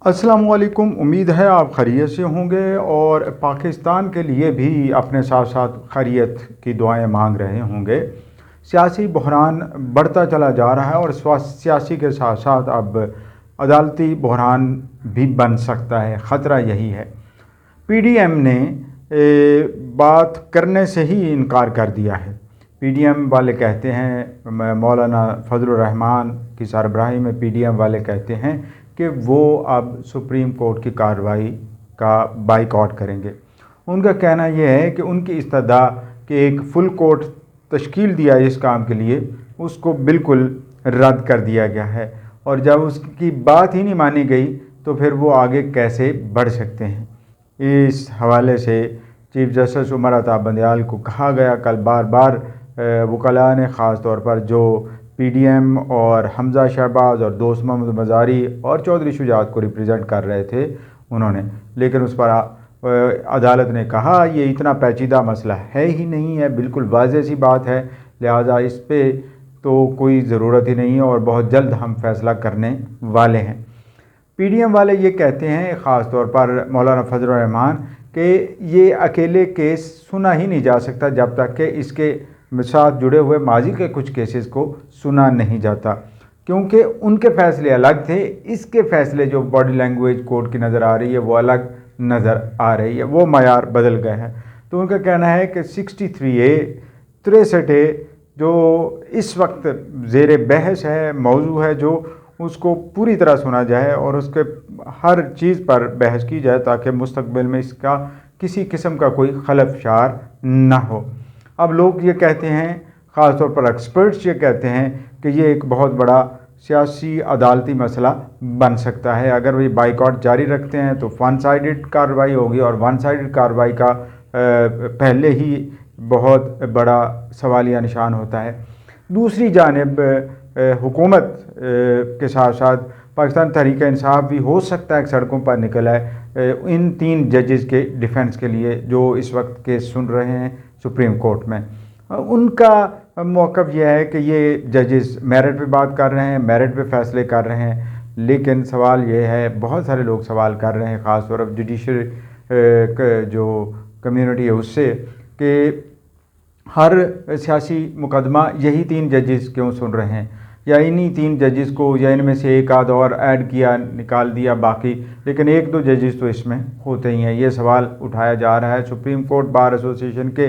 अस्सलाम वालेकुम। उम्मीद है आप खैरियत से होंगे और पाकिस्तान के लिए भी अपने साथ साथ खैरियत की दुआएं मांग रहे होंगे। सियासी बहरान बढ़ता चला जा रहा है और सियासी के साथ साथ अब अदालती बहरान भी बन सकता है, ख़तरा यही है। पीडीएम ने बात करने से ही इनकार कर दिया है। पीडीएम वाले कहते हैं, मौलाना फजलुर रहमान की सरबराही में पीडीएम वाले कहते हैं कि वो अब सुप्रीम कोर्ट की कार्रवाई का बाइकआउट करेंगे। उनका कहना यह है कि उनकी इस्तदा कि एक फुल कोर्ट तश्कील दिया इस काम के लिए, उसको बिल्कुल रद्द कर दिया गया है और जब उसकी बात ही नहीं मानी गई तो फिर वो आगे कैसे बढ़ सकते हैं। इस हवाले से चीफ जस्टिस उमर अता बंदयाल को कहा गया, कल बार बार वकला ने ख़ास तौर पर जो पीडीएम और हमजा शहबाज और दोस्त मोहम्मद मज़ारी और चौधरी शुजात को रिप्रेजेंट कर रहे थे उन्होंने, लेकिन उस पर अदालत ने कहा ये इतना पेचीदा मसला है ही नहीं है, बिल्कुल वाज़ेह सी बात है, लिहाजा इस पे तो कोई ज़रूरत ही नहीं है और बहुत जल्द हम फैसला करने वाले हैं। पीडीएम वाले ये कहते हैं, ख़ास तौर पर मौलाना फजलुर रहमान, कि ये अकेले केस सुना ही नहीं जा सकता जब तक कि इसके साथ जुड़े हुए माजी के कुछ केसेस को सुना नहीं जाता, क्योंकि उनके फ़ैसले अलग थे, इसके फ़ैसले जो बॉडी लैंग्वेज कोर्ट की नज़र आ रही है वो अलग नज़र आ रही है, वो मयार बदल गए हैं। तो उनका कहना है कि 63A 63A जो इस वक्त ज़ेर बहस है, मौजू है, जो उसको पूरी तरह सुना जाए और उसके हर चीज़ पर बहस की जाए ताकि मुस्तकबिल में इसका किसी किस्म का कोई खलफशार ना हो। अब लोग ये कहते हैं, ख़ास तौर पर एक्सपर्ट्स ये कहते हैं कि ये एक बहुत बड़ा सियासी अदालती मसला बन सकता है। अगर वे बाइकआउट जारी रखते हैं तो वन साइडेड कार्रवाई होगी और वन साइडेड कार्रवाई का पहले ही बहुत बड़ा सवालिया निशान होता है। दूसरी जानिब हुकूमत के साथ साथ पाकिस्तान तहरीक इंसाफ भी हो सकता है कि सड़कों पर निकल आए इन 3 जजेस के डिफेंस के लिए जो इस वक्त केस सुन रहे हैं सुप्रीम कोर्ट में। उनका मौक़िफ़ यह है कि ये जजेस मेरिट पे बात कर रहे हैं, मेरिट पे फैसले कर रहे हैं, लेकिन सवाल ये है, बहुत सारे लोग सवाल कर रहे हैं, ख़ास तौर पर जुडिशरी जो कम्युनिटी है उससे, कि हर सियासी मुकदमा यही 3 जजेस क्यों सुन रहे हैं, या इन्हीं 3 जजेस को या इनमें से एक आध और ऐड किया, निकाल दिया बाकी, लेकिन 1-2 जजेस तो इसमें होते ही हैं। ये सवाल उठाया जा रहा है। सुप्रीम कोर्ट बार एसोसिएशन के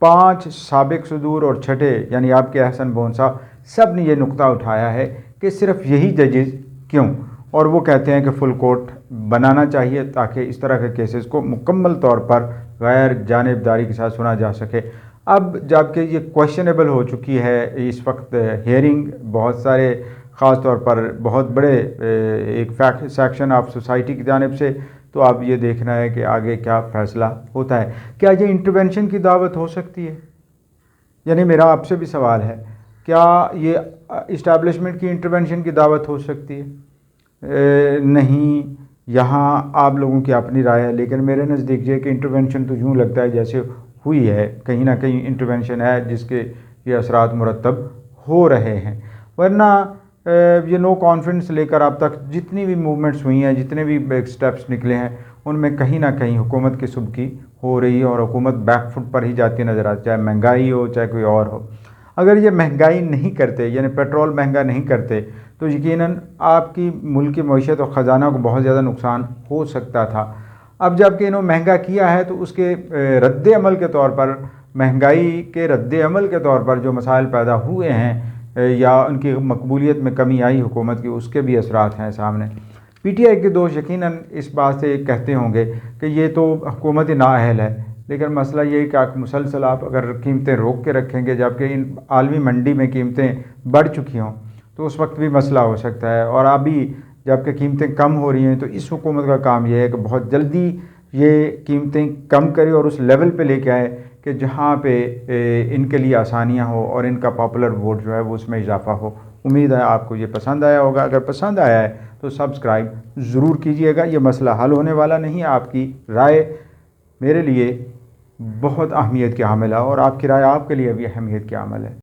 5 साबिक सदूर और छठे यानी आपके अहसन बोन साहब, सब ने ये नुक्ता उठाया है कि सिर्फ यही जजेस क्यों, और वो कहते हैं कि फुल कोर्ट बनाना चाहिए ताकि इस तरह के केसेस को मुकम्मल तौर पर गैर जानिबदारी के साथ सुना जा सके। अब जबकि ये क्वेश्चनेबल हो चुकी है इस वक्त हियरिंग, बहुत सारे ख़ास तौर पर बहुत बड़े एक सेक्शन ऑफ सोसाइटी की जानिब से, तो अब ये देखना है कि आगे क्या फ़ैसला होता है। क्या ये इंटरवेंशन की दावत हो सकती है? यानी मेरा आपसे भी सवाल है, क्या ये इस्टेब्लिशमेंट की इंटरवेंशन की दावत हो सकती है? नहीं, यहाँ आप लोगों की अपनी राय है, लेकिन मेरे नज़दीक ये कि इंटरवेंशन तो यूँ लगता है जैसे हुई है, कहीं ना कहीं इंटरवेंशन है जिसके ये असरात मुरतब हो रहे हैं। वरना ये नो कॉन्फिडेंस लेकर अब तक जितनी भी मूवमेंट्स हुई हैं, जितने भी स्टेप्स निकले हैं, उनमें कहीं ना कहीं हुकूमत की सुबकी हो रही है और हुकूमत बैकफुट पर ही जाती नज़र आती, चाहे महंगाई हो चाहे कोई और हो। अगर ये महंगाई नहीं करते, यानी पेट्रोल महंगा नहीं करते, तो यकीनन आपकी मुल्क की मईशत और ख़जाना को बहुत ज़्यादा नुकसान हो सकता था। अब जबकि इन्होंने महंगा किया है तो उसके रद्द अमल के तौर पर, महंगाई के रद्द अमल के तौर पर जो मसाइल पैदा हुए हैं या उनकी मकबूलियत में कमी आई हुकूमत की, उसके भी असरात हैं सामने। पीटीआई के दोस्त यकीनन इस बात से कहते होंगे कि ये तो हुकूमत ही नाअहल है, लेकिन मसला ये है कि आप मुसलसल आप अगर कीमतें रोक के रखेंगे जबकि इन आलमी मंडी में कीमतें बढ़ चुकी हों तो उस वक्त भी मसला हो सकता है। और अभी जबकि कीमतें कम हो रही हैं तो इस हुकूमत का काम यह है कि बहुत जल्दी ये कीमतें कम करे और उस लेवल पे लेके आए कि जहाँ पे इनके लिए आसानियाँ हो और इनका पॉपुलर वोट जो है वो उसमें इजाफा हो। उम्मीद है आपको ये पसंद आया होगा। अगर पसंद आया है तो सब्सक्राइब ज़रूर कीजिएगा। ये मसला हल होने वाला नहीं है। आपकी राय मेरे लिए बहुत अहमियत की हामिल है और आपकी राय आपके लिए भी अहमियत की हामिल है।